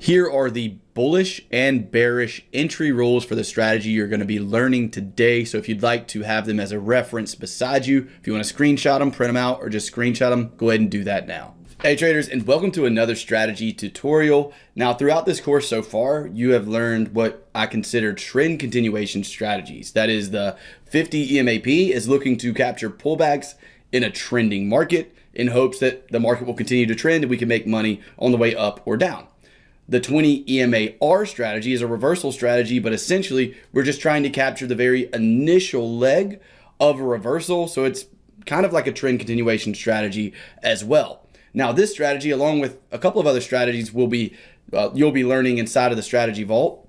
Here are the bullish and bearish entry rules for the strategy you're going to be learning today. So if you'd like to have them as a reference beside you, if you want to screenshot them, print them out, or just screenshot them, go ahead and do that now. Hey traders, and welcome to another strategy tutorial. Now throughout this course so far, you have learned what I consider trend continuation strategies. That is, the 50 EMAP is looking to capture pullbacks in a trending market in hopes that the market will continue to trend and we can make money on the way up or down. The 20 EMAR strategy is a reversal strategy, but essentially we're just trying to capture the very initial leg of a reversal. So it's kind of like a trend continuation strategy as well. Now this strategy, along with a couple of other strategies you'll be learning inside of the strategy vault,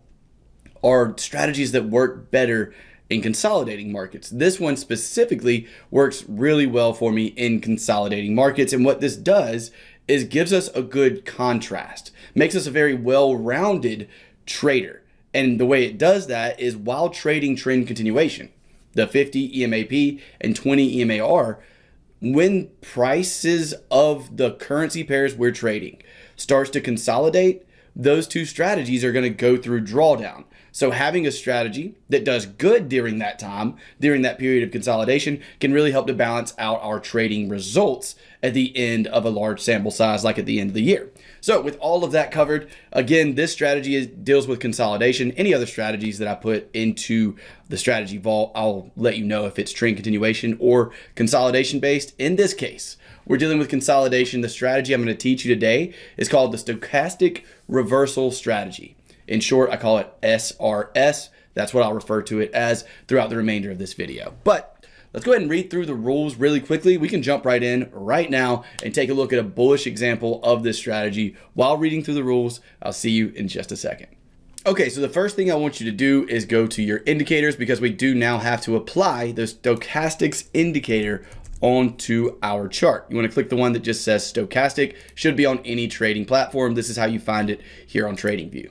are strategies that work better in consolidating markets. This one specifically works really well for me in consolidating markets. And what this does is gives us a good contrast, makes us a very well-rounded trader. And the way it does that is while trading trend continuation, the 50 EMAP and 20 EMAR, when prices of the currency pairs we're trading starts to consolidate, those two strategies are going to go through drawdown. So having a strategy that does good during that time, during that period of consolidation, can really help to balance out our trading results at the end of a large sample size, like at the end of the year. So with all of that covered, again, this strategy deals with consolidation. Any other strategies that I put into the strategy vault, I'll let you know if it's trend continuation or consolidation based. In this case, we're dealing with consolidation. The strategy I'm going to teach you today is called the stochastic reversal strategy. In short, I call it SRS. That's what I'll refer to it as throughout the remainder of this video. But let's go ahead and read through the rules really quickly. We can jump right in right now and take a look at a bullish example of this strategy while reading through the rules. I'll see you in just a second. Okay, so the first thing I want you to do is go to your indicators, because we do now have to apply the stochastics indicator onto our chart. You want to click the one that just says stochastic. Should be on any trading platform. This is how you find it here on TradingView.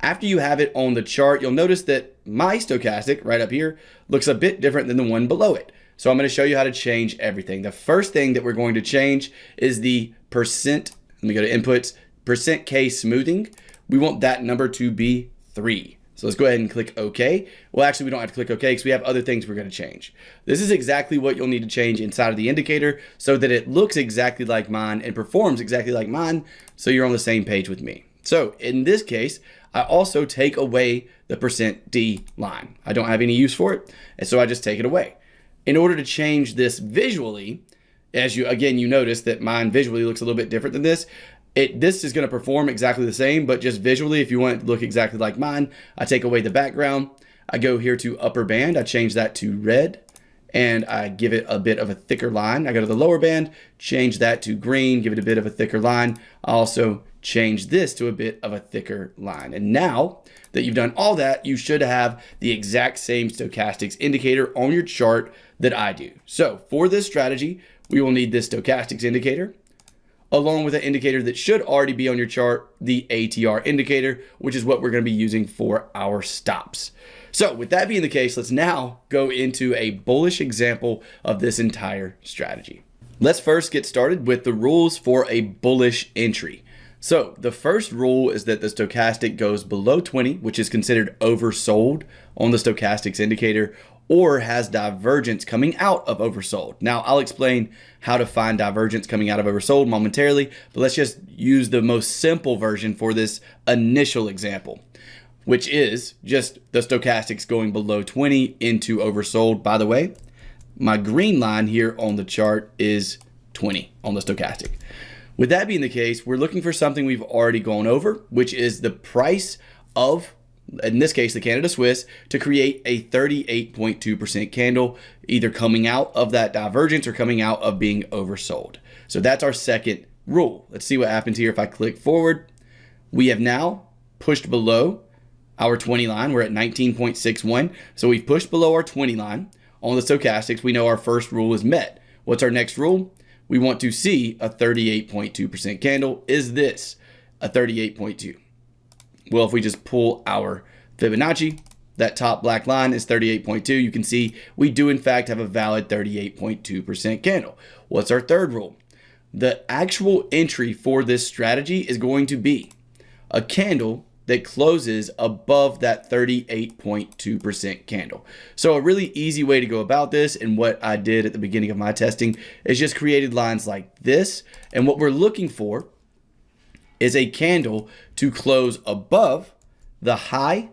After you have it on the chart, you'll notice that my stochastic right up here looks a bit different than the one below it. So I'm going to show you how to change everything. The first thing that we're going to change is the percent. Let me go to inputs, percent K smoothing. We want that number to be 3. So let's go ahead and click OK. Well, actually, we don't have to click OK because we have other things we're going to change. This is exactly what you'll need to change inside of the indicator so that it looks exactly like mine and performs exactly like mine, so you're on the same page with me. So in this case, I also take away the percent D line. I don't have any use for it, and so I just take it away. In order to change this visually, as you notice that mine visually looks a little bit different than this. This is going to perform exactly the same, but just visually, if you want it to look exactly like mine, I take away the background. I go here to upper band. I change that to red, and I give it a bit of a thicker line. I go to the lower band, change that to green, give it a bit of a thicker line. I also change this to a bit of a thicker line. And now that you've done all that, you should have the exact same stochastics indicator on your chart that I do. So for this strategy, we will need this stochastics indicator, along with an indicator that should already be on your chart, the ATR indicator, which is what we're going to be using for our stops. So with that being the case, let's now go into a bullish example of this entire strategy. Let's first get started with the rules for a bullish entry. So the first rule is that the stochastic goes below 20, which is considered oversold on the stochastics indicator, or has divergence coming out of oversold. Now I'll explain how to find divergence coming out of oversold momentarily, but let's just use the most simple version for this initial example, which is just the stochastics going below 20 into oversold. By the way, my green line here on the chart is 20 on the stochastic. With that being the case, we're looking for something we've already gone over, which is the price of, in this case, the Canada Swiss, to create a 38.2% candle, either coming out of that divergence or coming out of being oversold. So that's our second rule. Let's see what happens here if I click forward. We have now pushed below our 20 line. We're at 19.61. So we've pushed below our 20 line. On the stochastics, we know our first rule is met. What's our next rule? We want to see a 38.2% candle. Is this a 38.2? Well, if we just pull our Fibonacci, that top black line is 38.2. You can see we do in fact have a valid 38.2% candle. What's our third rule? The actual entry for this strategy is going to be a candle that closes above that 38.2% candle. So a really easy way to go about this, and what I did at the beginning of my testing, is just created lines like this. And what we're looking for is a candle to close above the high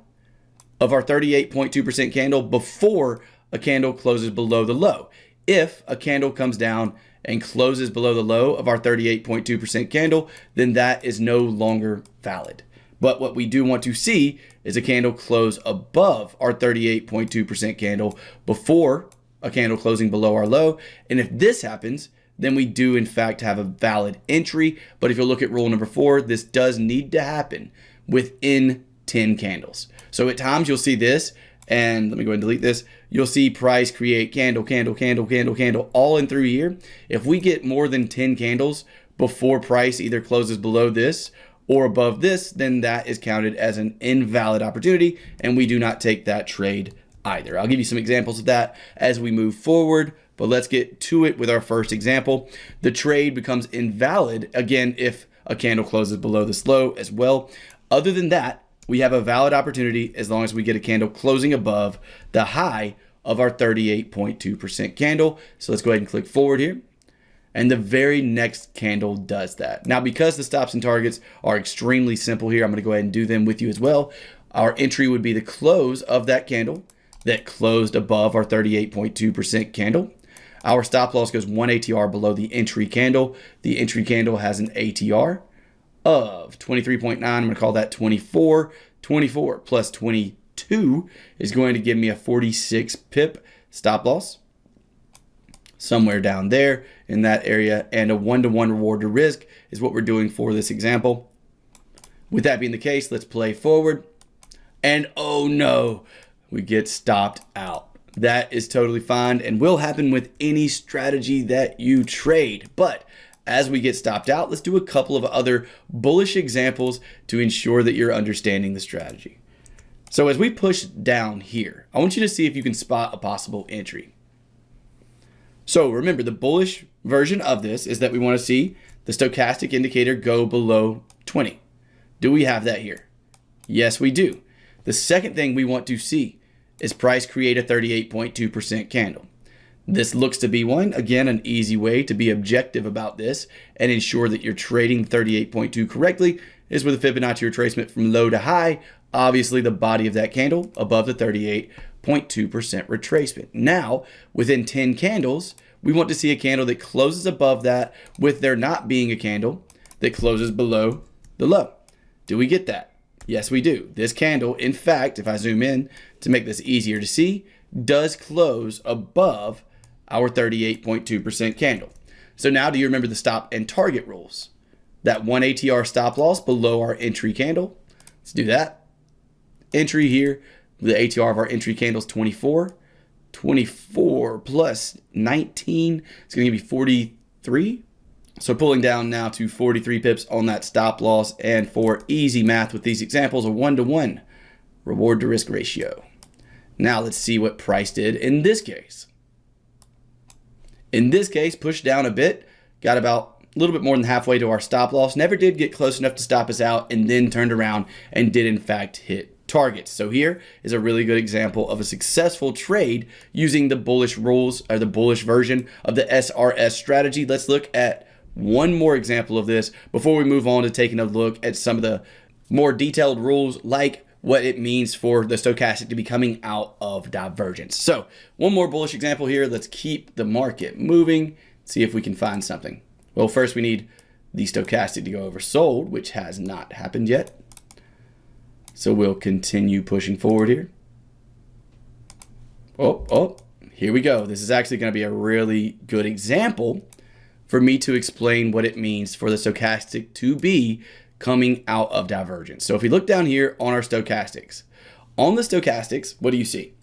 of our 38.2% candle before a candle closes below the low. If a candle comes down and closes below the low of our 38.2% candle, then that is no longer valid. But what we do want to see is a candle close above our 38.2% candle before a candle closing below our low. And if this happens, then we do in fact have a valid entry. But if you look at rule number 4, this does need to happen within 10 candles. So at times you'll see this, and let me go ahead and delete this. You'll see price create candle, candle, candle, candle, candle, all in through here. If we get more than 10 candles before price either closes below this or above this, then that is counted as an invalid opportunity, and we do not take that trade either. I'll give you some examples of that as we move forward, but let's get to it with our first example. The trade becomes invalid, again, if a candle closes below this low as well. Other than that, we have a valid opportunity as long as we get a candle closing above the high of our 38.2% candle. So let's go ahead and click forward here. And the very next candle does that. Now, because the stops and targets are extremely simple here, I'm going to go ahead and do them with you as well. Our entry would be the close of that candle that closed above our 38.2% candle. Our stop loss goes 1 ATR below the entry candle. The entry candle has an ATR of 23.9. I'm going to call that 24. 24 plus 22 is going to give me a 46 pip stop loss somewhere down there in that area, and a 1-to-1 reward to risk is what we're doing for this example. With that being the case, let's play forward. And oh no, we get stopped out. That is totally fine and will happen with any strategy that you trade. But as we get stopped out, let's do a couple of other bullish examples to ensure that you're understanding the strategy. So as we push down here, I want you to see if you can spot a possible entry. So remember, the bullish version of this is that we want to see the stochastic indicator go below 20. Do we have that here? Yes, we do. The second thing we want to see is price create a 38.2% candle. This looks to be one. Again, an easy way to be objective about this and ensure that you're trading 38.2 correctly is with a Fibonacci retracement from low to high. Obviously, the body of that candle above the 38.2% retracement. Now, within 10 candles, we want to see a candle that closes above that with there not being a candle that closes below the low. Do we get that? Yes, we do. This candle, in fact, if I zoom in to make this easier to see, does close above our 38.2% candle. So now do you remember the stop and target rules? That 1 ATR stop loss below our entry candle. Let's do that. Entry here, the ATR of our entry candle is 24. 24 plus 19, it's going to give me 43. So pulling down now to 43 pips on that stop loss. And for easy math with these examples, a 1-to-1 reward to risk ratio. Now let's see what price did in this case. In this case, pushed down a bit, got about a little bit more than halfway to our stop loss, never did get close enough to stop us out, and then turned around and did in fact hit targets. So here is a really good example of a successful trade using the bullish rules, or the bullish version of the SRS strategy. Let's look at one more example of this before we move on to taking a look at some of the more detailed rules, like what it means for the stochastic to be coming out of divergence. So one more bullish example here. Let's keep the market moving, see if we can find something. Well, first we need the stochastic to go oversold, which has not happened yet. So we'll continue pushing forward here. Oh, here we go. This is actually going to be a really good example for me to explain what it means for the stochastic to be coming out of divergence. So if we look down here on our stochastics, on the stochastics, what do you see?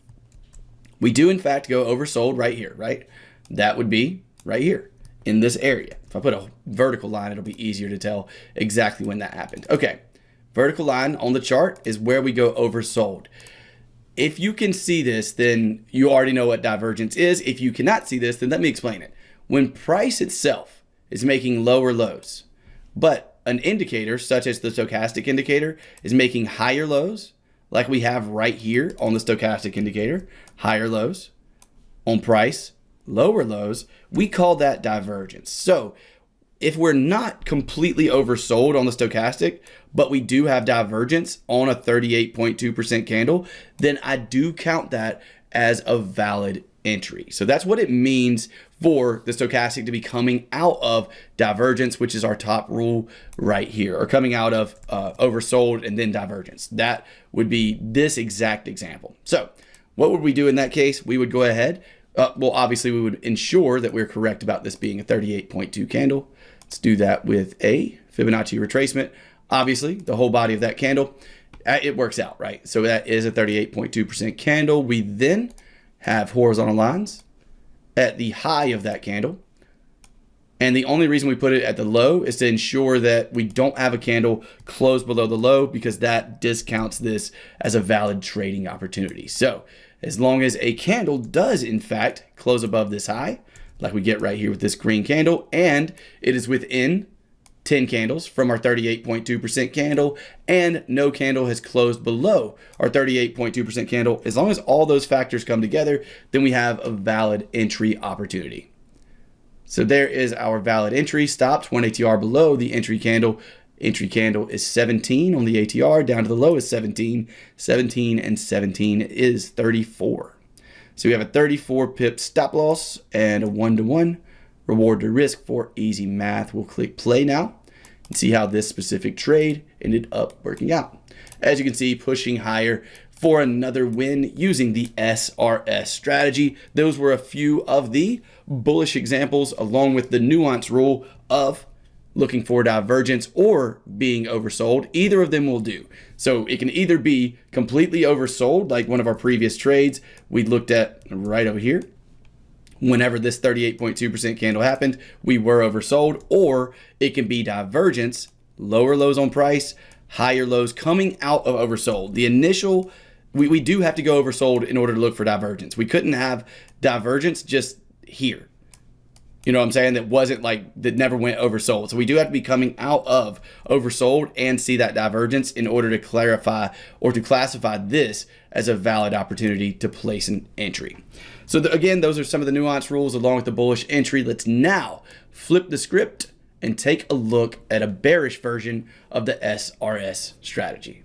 We do in fact go oversold right here, right? That would be right here in this area. If I put a vertical line, it'll be easier to tell exactly when that happened. Okay, vertical line on the chart is where we go oversold. If you can see this, then you already know what divergence is. If you cannot see this, then let me explain it. When price itself is making lower lows, but an indicator such as the stochastic indicator is making higher lows, like we have right here on the stochastic indicator, higher lows on price, lower lows, we call that divergence. So if we're not completely oversold on the stochastic, but we do have divergence on a 38.2% candle, then I do count that as a valid entry. So that's what it means for the stochastic to be coming out of divergence, which is our top rule right here, or coming out of oversold and then divergence. That would be this exact example. So what would we do in that case? We would go ahead. Well, obviously we would ensure that we're correct about this being a 38.2 candle. Let's do that with a Fibonacci retracement. Obviously, the whole body of that candle, it works out, right? So that is a 38.2% candle. We then have horizontal lines at the high of that candle. And the only reason we put it at the low is to ensure that we don't have a candle close below the low, because that discounts this as a valid trading opportunity. So as long as a candle does in fact close above this high, like we get right here with this green candle, and it is within 10 candles from our 38.2% candle, and no candle has closed below our 38.2% candle, as long as all those factors come together, then we have a valid entry opportunity. So there is our valid entry, stopped 1 ATR below the entry candle. Entry candle is 17 on the ATR, down to the low is 17. 17 and 17 is 34. So we have a 34 pip stop loss and a 1-to-1 reward to risk for easy math. We'll click play now and see how this specific trade ended up working out. As you can see, pushing higher for another win using the SRS strategy. Those were a few of the bullish examples, along with the nuance rule of looking for divergence or being oversold. Either of them will do. So it can either be completely oversold, like one of our previous trades we looked at right over here. Whenever this 38.2% candle happened, we were oversold, or it can be divergence, lower lows on price, higher lows coming out of oversold. The initial, we do have to go oversold in order to look for divergence. We couldn't have divergence just here. You know what I'm saying? That wasn't like, that never went oversold. So we do have to be coming out of oversold and see that divergence in order to clarify or to classify this as a valid opportunity to place an entry. So again, those are some of the nuance rules along with the bullish entry. Let's now flip the script and take a look at a bearish version of the SRS strategy.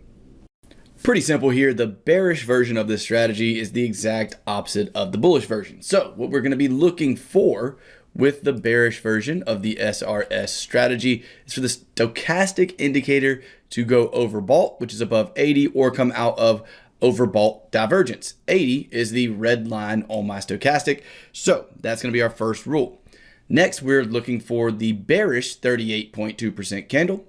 Pretty simple here. The bearish version of this strategy is the exact opposite of the bullish version. So what we're going to be looking for with the bearish version of the SRS strategy is for the stochastic indicator to go overbought, which is above 80, or come out of overbought divergence. 80 is the red line on my stochastic. So that's going to be our first rule. Next, we're looking for the bearish 38.2% candle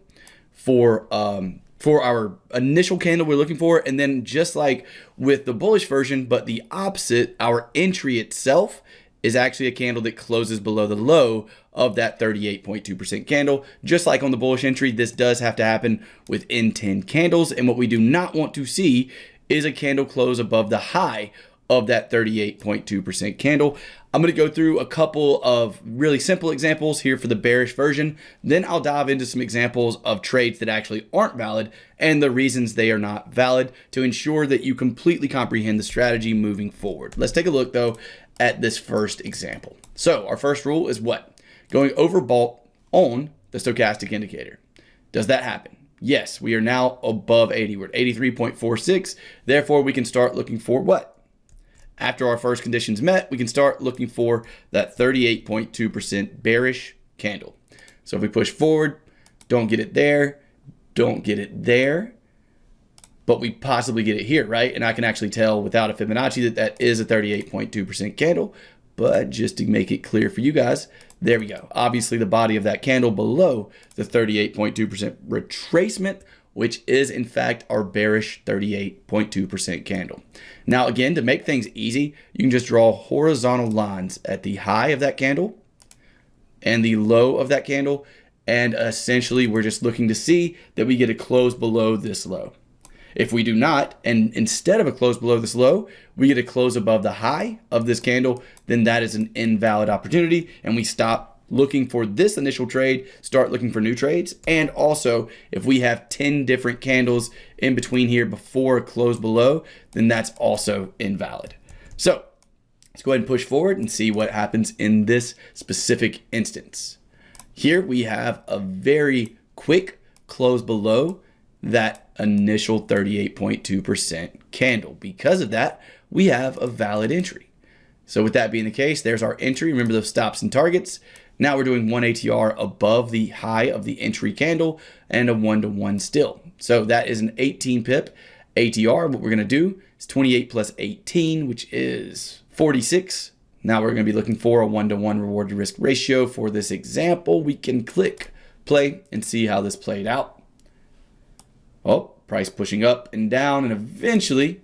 for our initial candle we're looking for. And then just like with the bullish version, but the opposite, our entry itself is actually a candle that closes below the low of that 38.2% candle. Just like on the bullish entry, this does have to happen within 10 candles. And what we do not want to see is a candle close above the high of that 38.2% candle. I'm going to go through a couple of really simple examples here for the bearish version. Then I'll dive into some examples of trades that actually aren't valid and the reasons they are not valid to ensure that you completely comprehend the strategy moving forward. Let's take a look though at this first example. So our first rule is what? Going overbought on the stochastic indicator. Does that happen? Yes, we are now above 80. We're at 83.46. Therefore, we can start looking for what? After our first conditions met, we can start looking for that 38.2% bearish candle. So if we push forward, don't get it there, don't get it there, but we possibly get it here, right? And I can actually tell without a Fibonacci that that is a 38.2% candle. But just to make it clear for you guys, there we go. Obviously, the body of that candle below the 38.2% retracement, which is in fact our bearish 38.2% candle. Now, again, to make things easy, you can just draw horizontal lines at the high of that candle and the low of that candle. And essentially, we're just looking to see that we get a close below this low. If we do not, and instead of a close below this low, we get a close above the high of this candle, then that is an invalid opportunity, and we stop looking for this initial trade, start looking for new trades. And also, if we have 10 different candles in between here before a close below, then that's also invalid. So let's go ahead and push forward and see what happens in this specific instance. Here we have a very quick close below that initial 38.2% candle. Because of that, we have a valid entry. So with that being the case, there's our entry. Remember those stops and targets. Now we're doing 1 ATR above the high of the entry candle and a 1-to-1 still. So that is an 18 pip ATR. What we're going to do is 28 plus 18, which is 46. Now we're going to be looking for a 1-to-1 reward to risk ratio. For this example, we can click play and see how this played out. Oh, price pushing up and down and eventually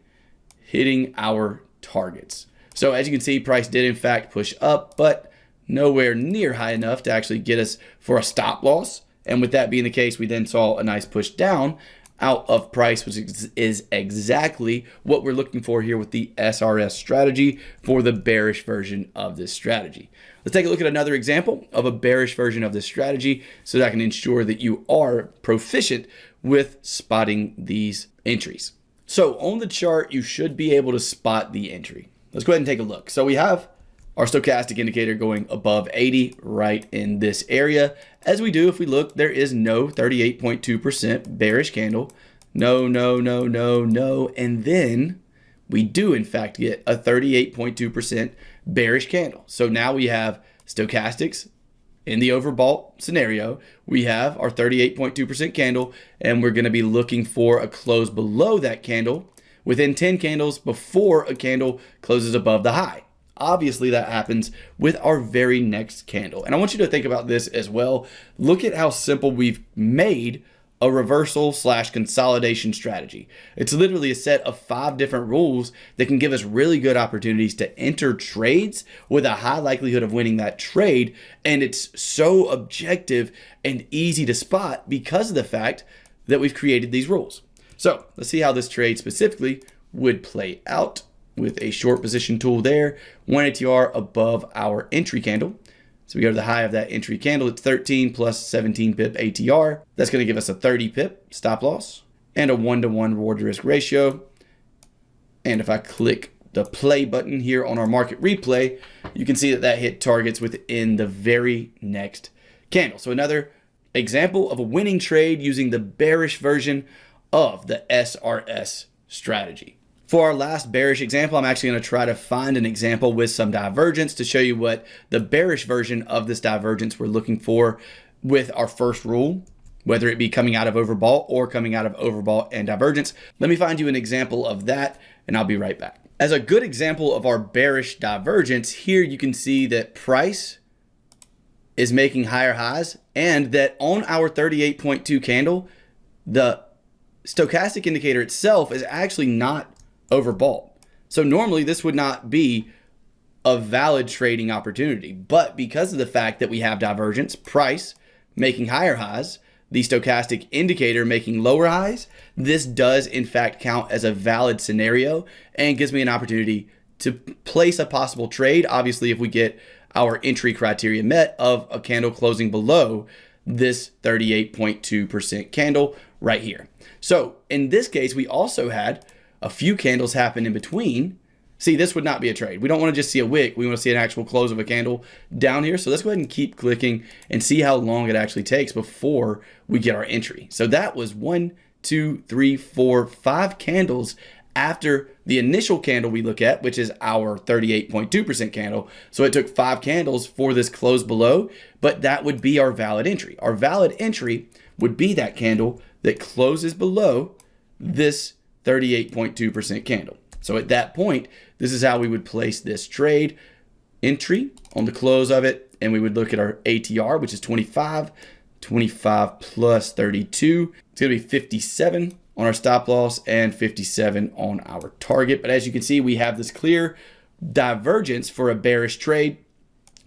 hitting our targets. So as you can see, price did in fact push up, but nowhere near high enough to actually get us for a stop loss. And with that being the case, we then saw a nice push down out of price, which is exactly what we're looking for here with the SRS strategy for the bearish version of this strategy. Let's take a look at another example of a bearish version of this strategy so that I can ensure that you are proficient with spotting these entries. So on the chart, you should be able to spot the entry. Let's go ahead and take a look. So we have our stochastic indicator going above 80 right in this area. As we do, if we look, there is no 38.2% bearish candle. No. And then we do in fact get a 38.2% bearish candle. So now we have stochastics in the overbought scenario. We have our 38.2% candle, and we're going to be looking for a close below that candle within 10 candles before a candle closes above the high. Obviously, that happens with our very next candle. And I want you to think about this as well. Look at how simple we've made a reversal / consolidation strategy. It's literally a set of 5 different rules that can give us really good opportunities to enter trades with a high likelihood of winning that trade. And it's so objective and easy to spot because of the fact that we've created these rules. So let's see how this trade specifically would play out with a short position tool there. 1 ATR above our entry candle. So we go to the high of that entry candle. It's 13 plus 17 pip ATR. That's going to give us a 30 pip stop loss and a 1-to-1 reward to risk ratio. And if I click the play button here on our market replay, you can see that that hit targets within the very next candle. So another example of a winning trade using the bearish version of the SRS strategy. For our last bearish example, I'm actually going to try to find an example with some divergence to show you what the bearish version of this divergence we're looking for with our first rule, whether it be coming out of overbought or coming out of overbought and divergence. Let me find you an example of that, and I'll be right back. As a good example of our bearish divergence, here you can see that price is making higher highs and that on our 38.2 candle, the stochastic indicator itself is actually not overbought. So normally this would not be a valid trading opportunity, but because of the fact that we have divergence, price making higher highs, the stochastic indicator making lower highs, this does in fact count as a valid scenario and gives me an opportunity to place a possible trade. Obviously, if we get our entry criteria met of a candle closing below this 38.2% candle right here. So in this case, we also had a few candles happen in between. See, this would not be a trade. We don't want to just see a wick. We want to see an actual close of a candle down here. So let's go ahead and keep clicking and see how long it actually takes before we get our entry. So that was 1, 2, 3, 4, 5 candles after the initial candle we look at, which is our 38.2% candle. So it took 5 candles for this close below, but that would be our valid entry. Our valid entry would be that candle that closes below this 38.2% candle. So at that point, this is how we would place this trade entry on the close of it. And we would look at our ATR, which is 25 plus 32. It's going to be 57 on our stop loss and 57 on our target. But as you can see, we have this clear divergence for a bearish trade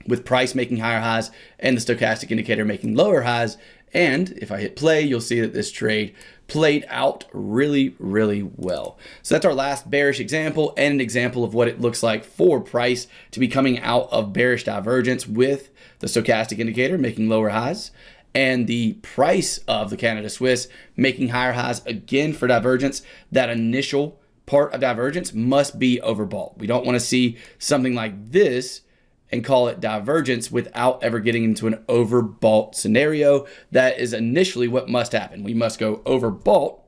with price making higher highs and the stochastic indicator making lower highs. And if I hit play, you'll see that this trade played out really, really well. So that's our last bearish example and an example of what it looks like for price to be coming out of bearish divergence with the stochastic indicator making lower highs and the price of the Canada Swiss making higher highs again for divergence. That initial part of divergence must be overbought. We don't want to see something like this and call it divergence without ever getting into an overbought scenario. That is initially what must happen. We must go overbought,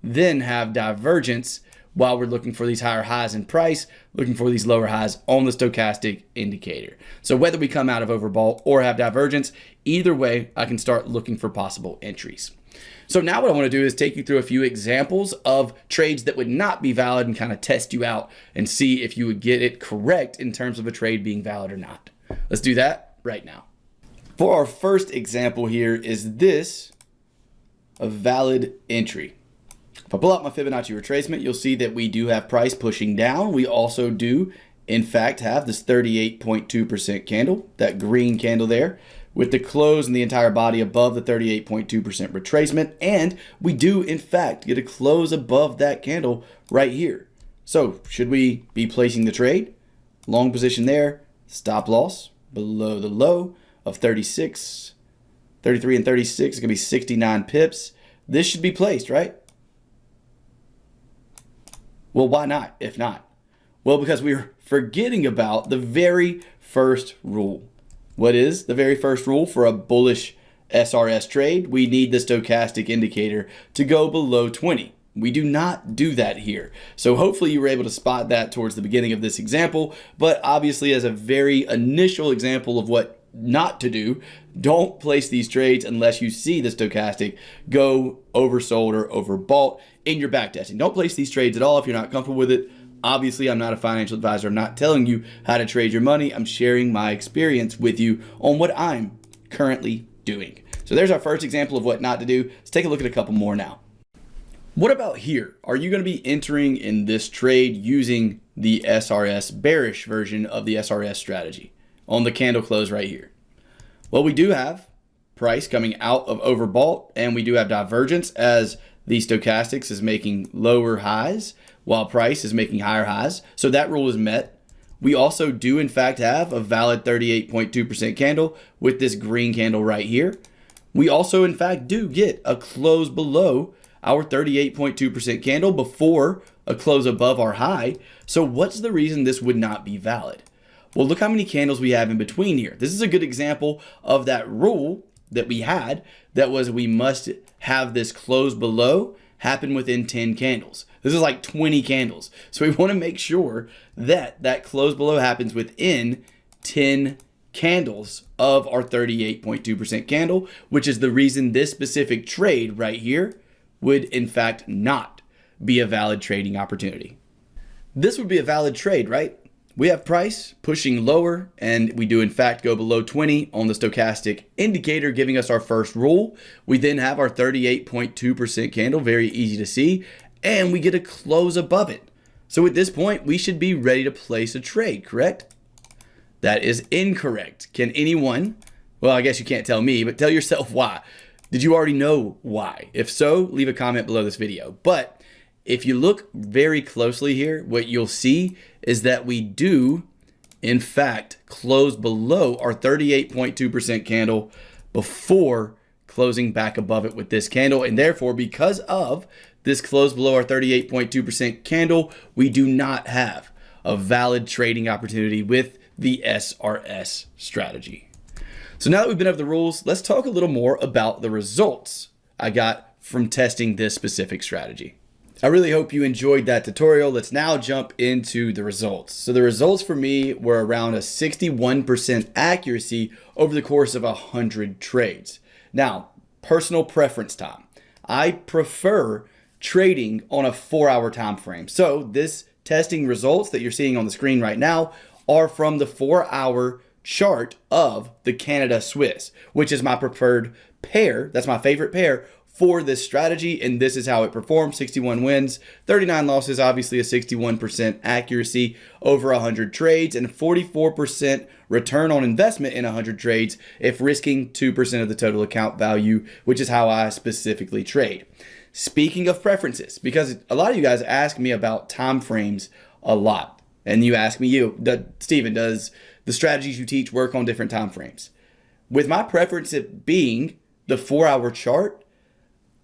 then have divergence while we're looking for these higher highs in price, looking for these lower highs on the stochastic indicator. So whether we come out of overbought or have divergence, either way, I can start looking for possible entries. So now what I want to do is take you through a few examples of trades that would not be valid and kind of test you out and see if you would get it correct in terms of a trade being valid or not. Let's do that right now. For our first example here, is this a valid entry? If I pull out my Fibonacci retracement, you'll see that we do have price pushing down. We also do, in fact, have this 38.2% candle, that green candle there, with the close and the entire body above the 38.2% retracement. And we do, in fact, get a close above that candle right here. So should we be placing the trade? Long position there, stop loss below the low of 36, 33 and 36. It's gonna be 69 pips. This should be placed, right? Well, why not, if not? Well, because we're forgetting about the very first rule. What is the very first rule for a bullish SRS trade? We need the stochastic indicator to go below 20. We do not do that here. So hopefully you were able to spot that towards the beginning of this example, but obviously as a very initial example of what not to do, don't place these trades unless you see the stochastic go oversold or overbought in your backtesting. Don't place these trades at all if you're not comfortable with it. Obviously, I'm not a financial advisor. I'm not telling you how to trade your money. I'm sharing my experience with you on what I'm currently doing. So there's our first example of what not to do. Let's take a look at a couple more now. What about here? Are you going to be entering in this trade using the SRS bearish version of the SRS strategy on the candle close right here? Well, we do have price coming out of overbought, and we do have divergence as the stochastics is making lower highs while price is making higher highs. So that rule is met. We also do in fact have a valid 38.2% candle with this green candle right here. We also in fact do get a close below our 38.2% candle before a close above our high. So what's the reason this would not be valid? Well, look how many candles we have in between here. This is a good example of that rule that we had, that was we must have this close below happen within 10 candles. This is like 20 candles. So we want to make sure that that close below happens within 10 candles of our 38.2% candle, which is the reason this specific trade right here would in fact not be a valid trading opportunity. This would be a valid trade, right? We have price pushing lower, and we do in fact go below 20 on the stochastic indicator, giving us our first rule. We then have our 38.2% candle, very easy to see, and we get a close above it. So at this point, we should be ready to place a trade, correct? That is incorrect. Can anyone, well, I guess you can't tell me, but tell yourself why. Did you already know why? If so, leave a comment below this video. But if you look very closely here, what you'll see is that we do, in fact, close below our 38.2% candle before closing back above it with this candle. And therefore, because of this close below our 38.2% candle, we do not have a valid trading opportunity with the SRS strategy. So now that we've been over the rules, let's talk a little more about the results I got from testing this specific strategy. I really hope you enjoyed that tutorial. Let's now jump into the results. So the results for me were around a 61% accuracy over the course of 100 trades. Now, personal preference time. I prefer trading on a 4-hour time frame. So this testing results that you're seeing on the screen right now are from the 4-hour chart of the Canada Swiss, which is my preferred pair. That's my favorite pair for this strategy, and this is how it performed. 61 wins, 39 losses, obviously a 61% accuracy over 100 trades, and 44% return on investment in 100 trades if risking 2% of the total account value, which is how I specifically trade. Speaking of preferences, because a lot of you guys ask me about time frames a lot, and you ask me, Steven, does the strategies you teach work on different time frames? With my preference being the 4-hour chart,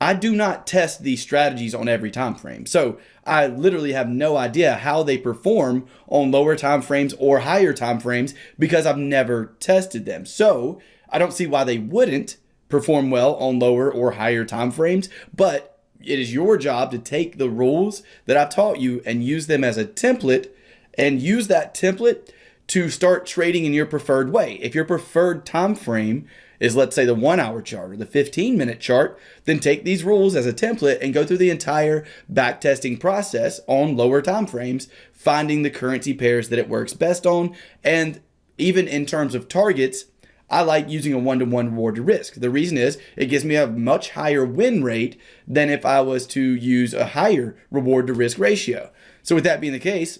I do not test these strategies on every time frame. So I literally have no idea how they perform on lower time frames or higher time frames because I've never tested them. So I don't see why they wouldn't perform well on lower or higher time frames, but it is your job to take the rules that I've taught you and use them as a template, and use that template to start trading in your preferred way. If your preferred time frame is, let's say, the 1-hour chart or the 15-minute chart, then take these rules as a template and go through the entire backtesting process on lower time frames, finding the currency pairs that it works best on. And even in terms of targets, I like using a 1-to-1 reward to risk. The reason is it gives me a much higher win rate than if I was to use a higher reward to risk ratio. So with that being the case,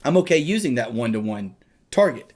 I'm okay using that 1-to-1 target.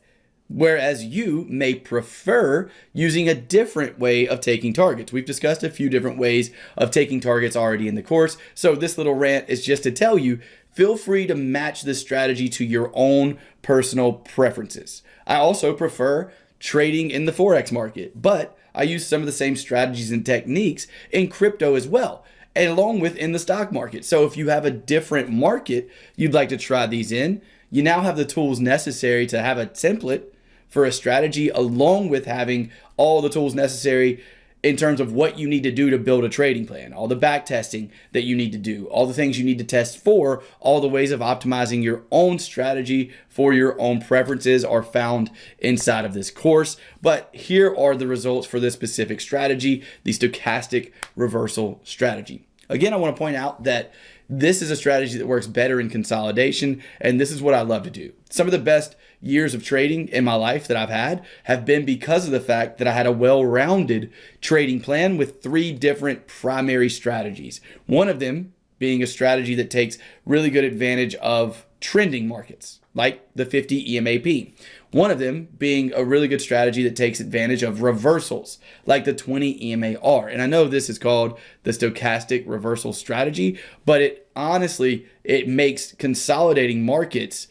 Whereas you may prefer using a different way of taking targets. We've discussed a few different ways of taking targets already in the course. So this little rant is just to tell you, feel free to match this strategy to your own personal preferences. I also prefer trading in the Forex market, but I use some of the same strategies and techniques in crypto as well, and along with in the stock market. So if you have a different market you'd like to try these in, you now have the tools necessary to have a template for a strategy, along with having all the tools necessary in terms of what you need to do to build a trading plan, all the back testing that you need to do, all the things you need to test for, all the ways of optimizing your own strategy for your own preferences are found inside of this course. But here are the results for this specific strategy, the stochastic reversal strategy. Again, I want to point out that this is a strategy that works better in consolidation, and this is what I love to do. Some of the best years of trading in my life that I've had have been because of the fact that I had a well-rounded trading plan with 3 different primary strategies. One of them being a strategy that takes really good advantage of trending markets, like the 50 EMAP. One of them being a really good strategy that takes advantage of reversals, like the 20 EMAR. And I know this is called the stochastic reversal strategy, but it honestly, it makes consolidating markets,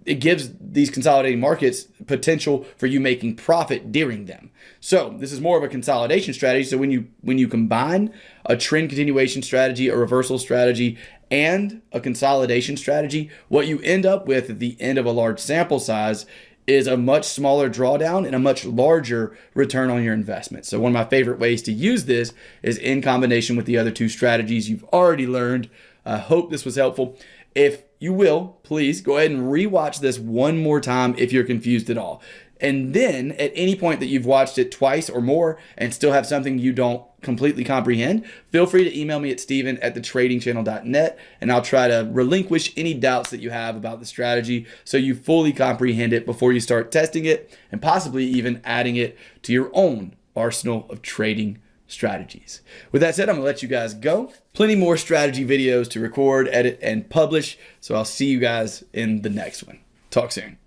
it gives these consolidating markets potential for you making profit during them. So this is more of a consolidation strategy. So when you combine a trend continuation strategy, a reversal strategy, and a consolidation strategy, what you end up with at the end of a large sample size is a much smaller drawdown and a much larger return on your investment. So one of my favorite ways to use this is in combination with the other 2 strategies you've already learned. I hope this was helpful. If you will, please go ahead and rewatch this one more time if you're confused at all. And then at any point that you've watched it twice or more and still have something you don't completely comprehend, feel free to email me at steven@thetradingchannel.net, and I'll try to relinquish any doubts that you have about the strategy so you fully comprehend it before you start testing it and possibly even adding it to your own arsenal of trading strategies. With that said, I'm gonna let you guys go. Plenty more strategy videos to record, edit, and publish. So I'll see you guys in the next one. Talk soon.